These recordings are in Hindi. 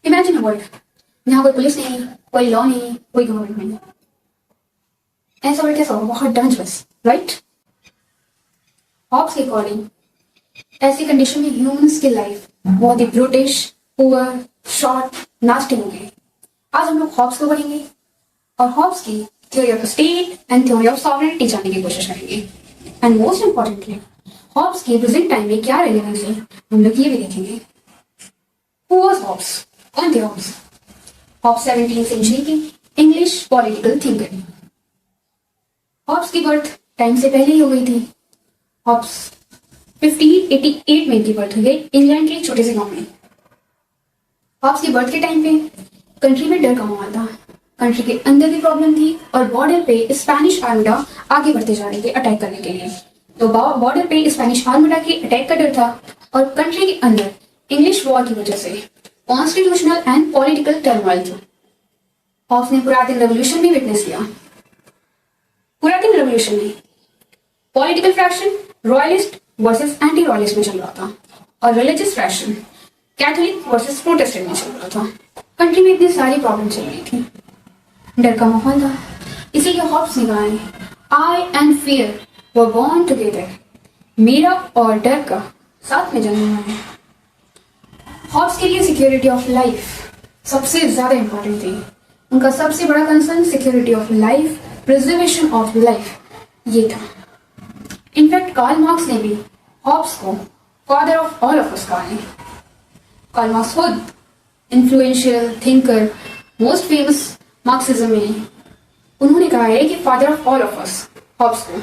इमेजिन अ वर्ल्ड जहाँ कोई पुलिस नहीं, कोई लॉ नहीं, कोई गवर्नमेंट नहीं। ऐसा वर्ल्ड कैसा होगा? बहुत डेंजरस, राइट? हॉब्स के अकॉर्डिंग ऐसी कंडीशन में ह्यूमंस की लाइफ बहुत ही ब्रूटिश, पुअर, शॉर्ट, नास्टी हो गई। आज हम लोग हॉब्स को पढ़ेंगे और हॉब्स की theory of state and theory of sovereignty जानने की कोशिश करेंगे। एंड मोस्ट इंपॉर्टेंटली हॉब्स की प्रेजेंट टाइम में क्या रेलेवेंस है हम लोग ये भी देखेंगे। Who was Hobbes? कौन थे हॉब्स? हॉब्स 17वीं सेंचुरी के इंग्लिश पॉलिटिकल थिंकर। हॉब्स की बर्थ टाइम से पहले ही हो गई थी। हॉब्स 1588 में इनकी बर्थ हुई है इंग्लैंड के एक छोटे से गांव में। हॉब्स की बर्थ के टाइम पे कंट्री में डर का माहौल था, कंट्री के अंदर भी प्रॉब्लम थी और बॉर्डर पे स्पेनिश आर्मडा आगे बढ़ते जा रहे थे अटैक करने के लिए। तो बॉर्डर पे स्पेनिश आर्मडा के अटैक का डर था और कंट्री के अंदर इंग्लिश वॉर की वजह से कॉन्स्टिट्यूशनल एंड पॉलिटिकल टर्मोइल था। हॉब्स ने पुरातन रेवोल्यूशन भी विटनेस किया। पुरातन रेवोल्यूशन में political fraction royalist versus anti royalist में चल रहा था और religious fraction Catholic versus Protestant में चल रहा था। कंट्री में इतनी सारी प्रॉब्लम चल रही थी, डर का माहौल था। इसीलिए हॉब्स ने कहा है, I and fear were born together. मेरा और डर का साथ में जन्म हुआ है। हॉब्स के लिए सिक्योरिटी ऑफ लाइफ सबसे ज्यादा इंपॉर्टेंट थी। उनका सबसे बड़ा concern security of life, preservation of life ये था। इनफैक्ट कार्ल मार्क्स ने भी हॉब्स को father of all of us कहा है। कार्ल मार्क्स खुद influential thinker, most famous Marxism में उन्होंने कहा है कि father of all of us Hobbes को।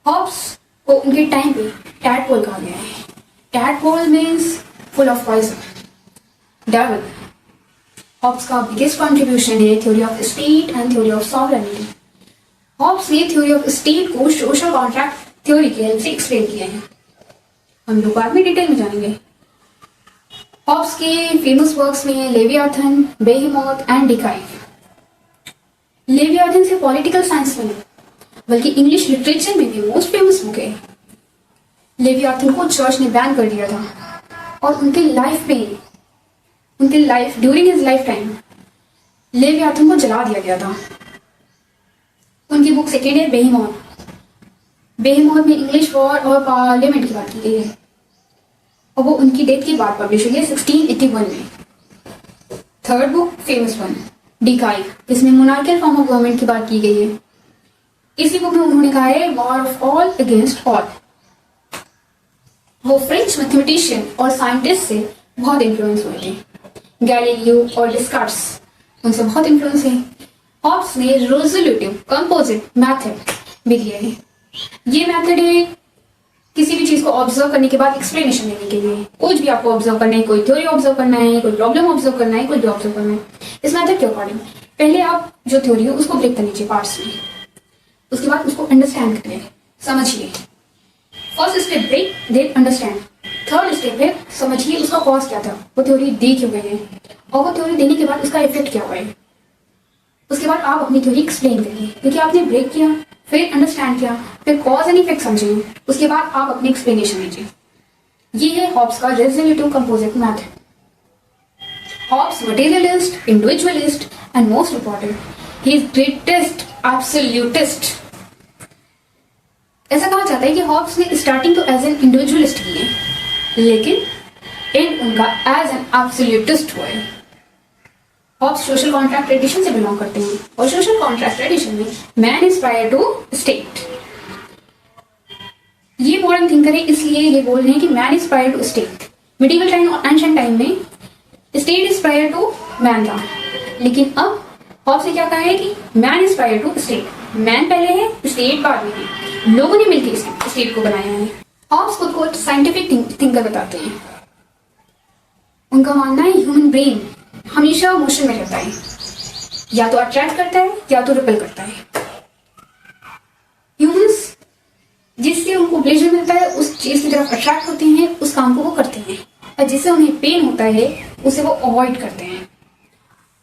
हॉब्स को उनके टाइम पे टैडपोल कहा गया है। Tadpole means full of poison, devil. Hobbes का बिगेस्ट कॉन्ट्रीब्यूशन है theory of state and theory of sovereignty. Hobbes ने थ्योरी ऑफ स्टेट को सोशल कॉन्ट्रैक्ट थ्योरी की हेल्प से एक्सप्लेन किया है। हम लोग बाद में डिटेल में जानेंगे। हॉब्स के फेमस वर्क्स में लेवियाथन, बेहेमोथ एंड डिकाइव। लेवियाथन से पॉलिटिकल साइंस में बल्कि इंग्लिश लिटरेचर में भी मोस्ट फेमस बुक है। लेवियाथन को चर्च ने बैन कर दिया था और उनके life during his life time Leviathan को जला दिया गया था। उनकी बुक सेकेंड है बेहेमोथ। बेहेमोथ में इंग्लिश वॉर और पार्लियामेंट की बात की गई है और वो उनकी डेथ के बाद पब्लिश हुई है 1681 में। थर्ड बुक फेमस वन डिकाइव, इसमें मोनार्कियल फॉर्म ऑफ गवर्नमेंट की बात की गई है। इसी बुक में उन्होंने कहा है war of all against all. वो फ्रेंच मैथमेटिशियन और साइंटिस्ट से बहुत इन्फ्लुएंस हुए थे। गैलीलियो और डिस्कार्ट्स उनसे बहुत इन्फ्लुएंस है। हॉब्स ने रेजोल्यूटिव कंपोजिट मेथड भी दिया है। ये मेथड है किसी भी चीज को ऑब्जर्व करने के बाद एक्सप्लेनेशन देने के लिए। कुछ भी आपको ऑब्जर्व करना है, कोई थ्योरी ऑब्जर्व करना है, कोई प्रॉब्लम ऑब्जर्व करना है, कुछ भी ऑब्जर्व करना है, इस मेथड के अकॉर्डिंग पहले आप जो थ्योरी है उसको ब्रेक कर लीजिए पार्ट्स में। उसके बाद उसको अंडरस्टैंड करिए, समझिए। First step break, then understand. Third step है समझिए उसका कॉज क्या था, वो थ्योरी दी क्यों गई है और वो थ्योरी देने के बाद उसका इफेक्ट क्या हुआ है। उसके बाद आप अपनी थ्योरी एक्सप्लेन करिए, क्योंकि आपने ब्रेक किया, फिर अंडरस्टैंड किया, फिर कॉज एंड इफेक्ट समझिए, उसके बाद आप अपनी एक्सप्लेनेशन दीजिए। ये है हॉब्स का resolutive composite method. Hobbes materialist, individualist and most important he is greatest absolutist. ऐसा कहा जाता है कि हॉब्स ने स्टार्टिंग तो एज एन इंडिविजुअलिस्ट की है, लेकिन एंड उनका एज एन एब्सोल्यूटिस्ट हुआ है। हॉब्स सोशल कॉन्ट्रैक्ट ट्रेडिशन से बिलोंग करते हैं और सोशल कॉन्ट्रैक्ट ट्रेडिशन में man is prior to state. ये मॉडर्न थिंकर है, इसलिए ये बोल रहे हैं कि man is prior to state. Medieval time और एंशिएंट टाइम में state is prior to man था, लेकिन अब हॉब्स ने क्या कहा है कि man is prior to state. Man पहले है, स्टेट बाद में है। लोगों ने मिलकर स्टेट को बनाया है। हॉब्स खुद को साइंटिफिक थिंकर बताते हैं। उनका मानना है ह्यूमन ब्रेन हमेशा मोशन में रहता है, या तो अट्रैक्ट करता है या तो रिपेल करता है। ह्यूमंस जिससे उनको प्लेजर मिलता है उस चीज की तरफ अट्रैक्ट होते हैं, उस काम को वो करते हैं, और जिससे उन्हें पेन होता है उसे वो अवॉइड करते हैं।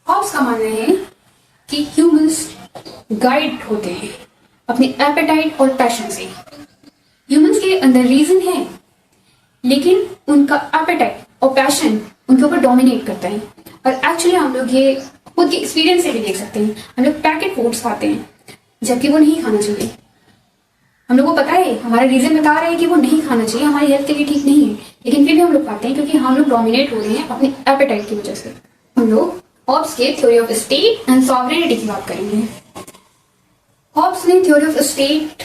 हॉब्स का मानना है कि ह्यूमंस गाइड होते हैं अपने एपेटाइट और पैशन से। ह्यूमंस के अंदर रीजन है, लेकिन उनका एपेटाइट और पैशन उनके ऊपर डोमिनेट करता है। और एक्चुअली हम लोग ये खुद के एक्सपीरियंस से भी देख सकते हैं। हम लोग पैकेट फूड्स खाते हैं जबकि वो नहीं खाना चाहिए। हम लोग को पता है, हमारा रीजन बता रहे हैं कि वो नहीं खाना चाहिए, हमारी हेल्थ के लिए ठीक नहीं है, लेकिन फिर भी हम लोग खाते हैं क्योंकि हम लोग डोमिनेट हो रहे हैं अपने एपेटाइट की वजह से। हम लोग हॉब्स के theory of state and sovereignty की बात करेंगे। हॉब्स ने theory of state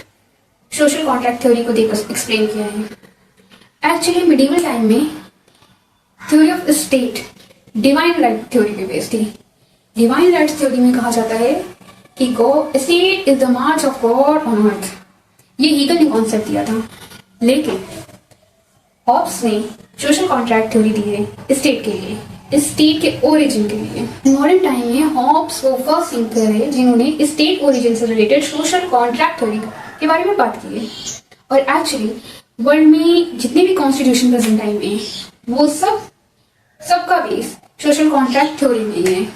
social contract theory को देखकर एक्सप्लेन किया है। एक्चुअली मिडिवल टाइम में theory of state divine right theory पे बेस्ड थी। डिवाइन राइट्स थ्योरी में कहा जाता है कि state is the March of God on earth. ये हीगल ने कॉन्सेप्ट दिया था, लेकिन हॉब्स ने सोशल कॉन्ट्रैक्ट थ्योरी दी है स्टेट के लिए, स्टेट के ओरिजिन के लिए। मॉडर्न टाइम में हॉब्स वो फर्स्ट थिंकर है जिन्होंने स्टेट ओरिजिन से रिलेटेड सोशल कॉन्ट्रैक्ट थ्योरी के बारे में बात की है। और एक्चुअली वर्ल्ड में जितने भी कॉन्स्टिट्यूशन प्रेजेंट टाइम में वो सबका बेस सोशल कॉन्ट्रैक्ट थ्योरी में ही है।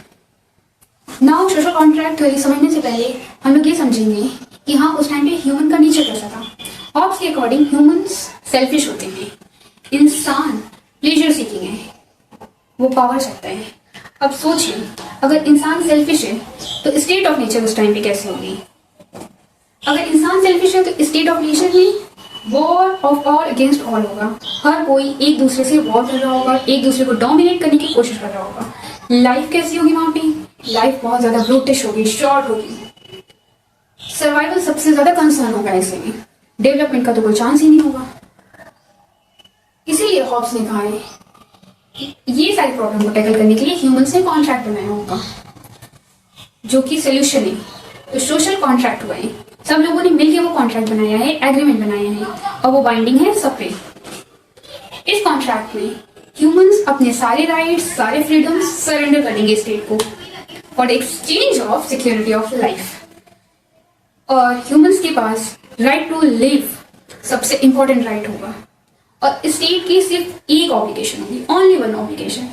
नाउ सोशल कॉन्ट्रैक्ट थ्योरी समझने से पहले हम लोग ये समझेंगे कि हाँ उस टाइम पे ह्यूमन का नेचर कैसा था। हॉब्स के अकॉर्डिंग ह्यूमंस सेल्फिश होते हैं, इंसान प्लेजर सीकिंग है, वो पावर चाहता है। अब सोचिए, अगर इंसान सेल्फिश है तो स्टेट ऑफ नेचर उस टाइम पे कैसे होगी? अगर इंसान सेल्फिश है तो स्टेट ऑफ नेचर में war of all against all होगा। हर कोई एक दूसरे से वॉर कर रहा होगा, एक दूसरे को डोमिनेट करने की कोशिश कर रहा होगा। लाइफ कैसी होगी वहां पे? लाइफ बहुत ज्यादा ब्रूटिश होगी, शॉर्ट होगी। सर्वाइवल सबसे ज्यादा कंसर्न होगा ऐसे में, डेवलपमेंट का तो कोई चांस ही नहीं होगा। इसीलिए हॉब्स ने कहा है कि ये सारी प्रॉब्लम को टैकल करने के लिए ह्यूमंस ने कॉन्ट्रैक्ट बनाया होगा जो कि सोल्यूशन है। तो सोशल कॉन्ट्रैक्ट हुआ है, सब लोगों ने मिलकर वो कॉन्ट्रैक्ट बनाया है, एग्रीमेंट बनाया है और वो बाइंडिंग है सब पे। इस कॉन्ट्रैक्ट में ह्यूमंस अपने सारे राइट्स, सारे फ्रीडम्स सरेंडर करेंगे स्टेट को for exchange of security of life. और ह्यूमंस के पास राइट टू लिव सबसे इंपॉर्टेंट राइट होगा। और स्टेट की सिर्फ एक ऑब्लिगेशन होगी, ओनली वन ऑब्लिगेशन,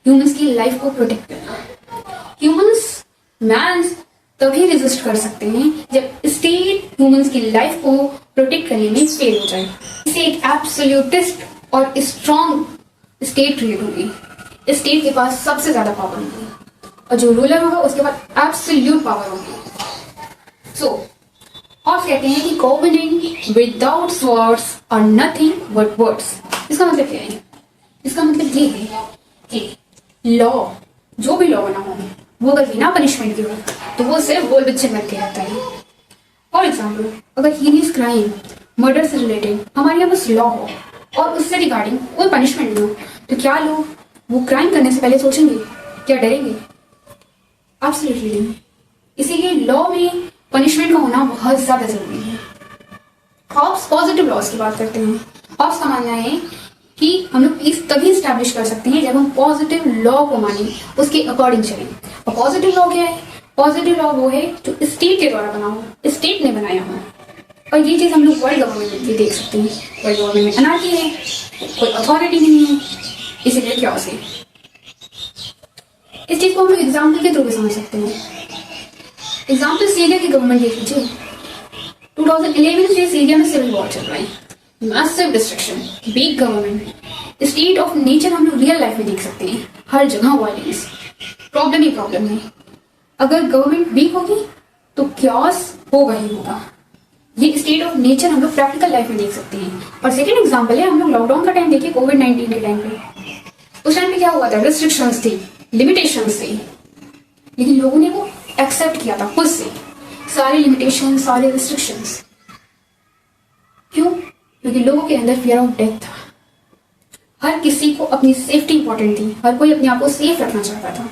ह्यूमंस की लाइफ को प्रोटेक्ट करना। ह्यूमंस मैंस तभी रेजिस्ट कर सकते हैं जब स्टेट ह्यूमंस की लाइफ को प्रोटेक्ट करने में फेल हो जाए। इससे एक एब्सोल्यूटिस्ट और स्ट्रॉन्ग स्टेट क्रिएट होगी। स्टेट के पास सबसे ज्यादा पावर होगी और जो रूलर होगा उसके पास एब्सोल्यूट पावर होगी। सो हॉब्स कहते हैं कि governing without swords are nothing but words. इसका मतलब क्या है? इसका मतलब ये है कि लॉ, जो भी लॉ बना हो, वो अगर बिना पनिशमेंट के हो तो वो सिर्फ बोल बच्चे बन के रहता है। फॉर एग्जाम्पल, अगर हीनियस क्राइम, मर्डर से रिलेटेड हमारे यहाँ बस लॉ हो और उससे रिगार्डिंग कोई पनिशमेंट नहीं हो, तो क्या लोग वो क्राइम करने से पहले सोचेंगे? क्या डरेंगे? एब्सोल्युटली नहीं। इसीलिए लॉ में पनिशमेंट का होना बहुत ज्यादा जरूरी है। हॉब्स पॉजिटिव लॉज की बात करते हैं। हॉब्स का मानना है कि हम लोग पीस तभी स्टैब्लिश कर सकते हैं जब हम पॉजिटिव लॉ को माने, उसके अकॉर्डिंग चलें। और पॉजिटिव लॉ क्या है? पॉजिटिव लॉ वो है जो स्टेट के द्वारा बना हो, स्टेट ने बनाया हो। और ये चीज हम लोग वर्ल्ड गवर्नमेंट में भी देख सकते हैं। वर्ल्ड गवर्नमेंट में अनार्की है, कोई अथॉरिटी नहीं है, इसीलिए क्या है। इस चीज को हम लोग एग्जाम्पल के थ्रू भी समझ सकते हैं। एग्जाम्पल सीरिया की गवर्नमेंट देख लीजिए। 2011 से सीरिया में सिविल वॉर चल रहा है, massive destruction, weak government. State of nature हम लोग रियल लाइफ में देख सकते हैं, हर जगह वायलेंस, प्रॉब्लम ही प्रॉब्लम है। अगर गवर्नमेंट वीक होगी तो क्यास होगा ही होगा। ये स्टेट ऑफ नेचर हम लोग प्रैक्टिकल लाइफ में देख सकते हैं। और सेकेंड एग्जाम्पल है, हम लोग लॉकडाउन का टाइम देखिए, कोविड-19 के टाइम पे। उस टाइम पे क्या हुआ था? रिस्ट्रिक्शंस थी, लिमिटेशंस थी, लेकिन लोगों ने वो एक्सेप्ट किया था खुद से, सारे लिमिटेशन, सारे रिस्ट्रिक्शंस। क्यों? क्योंकि लोगों के अंदर फियर ऑफ डेथ था। हर किसी को अपनी सेफ्टी इंपॉर्टेंट थी, हर कोई अपने आप को सेफ रखना चाहता था।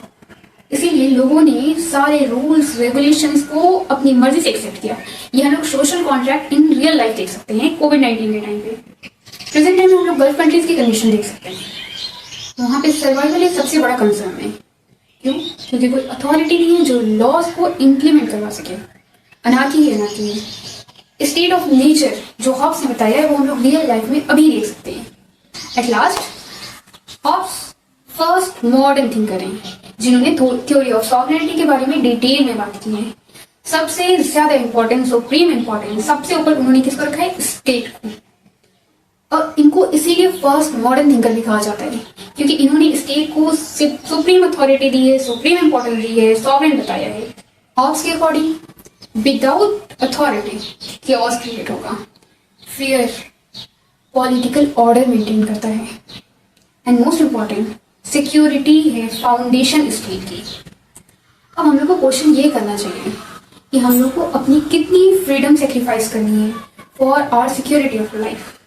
इसीलिए लोगों ने सारे रूल्स रेगुलेशंस को अपनी मर्जी से एक्सेप्ट किया। ये हम लोग social contract in real life देख सकते हैं कोविड-19 के टाइम पे। प्रेजेंट टाइम में हम लोग गल्फ कंट्रीज की कंडीशन देख सकते हैं। वहां पे सर्वाइवल एक सबसे बड़ा कंसर्न है। क्यों? क्योंकि कोई अथॉरिटी नहीं है जो लॉज को इम्प्लीमेंट करवा सके। अनार्की ही अनार्की है। स्टेट ऑफ नेचर जो हॉब्स ने बताया है वो हम लोग रियल लाइफ में अभी देख सकते हैं। At last Hobbes first modern thinker हैं जिन्होंने थ्योरी ऑफ सॉवरेनिटी के बारे में डिटेल में बात की है। सबसे ज्यादा इंपॉर्टेंस, सुप्रीम इंपॉर्टेंस सबसे ऊपर उन्होंने किसको रखा है? स्टेट को। और इनको इसीलिए फर्स्ट मॉडर्न थिंकर भी कहा जाता है क्योंकि इन्होंने स्टेट को सुप्रीम अथॉरिटी दी है, सुप्रीम इंपॉर्टेंस दी है, सॉवरेन बताया है। हॉब्स के according without authority chaos create होगा, फियर पॉलिटिकल ऑर्डर मेंटेन करता है, एंड मोस्ट इंपॉर्टेंट सिक्योरिटी है फाउंडेशन स्टेट की। अब हम लोग को क्वेश्चन ये करना चाहिए कि हम लोग को अपनी कितनी फ्रीडम सेक्रीफाइस करनी है for our security of life.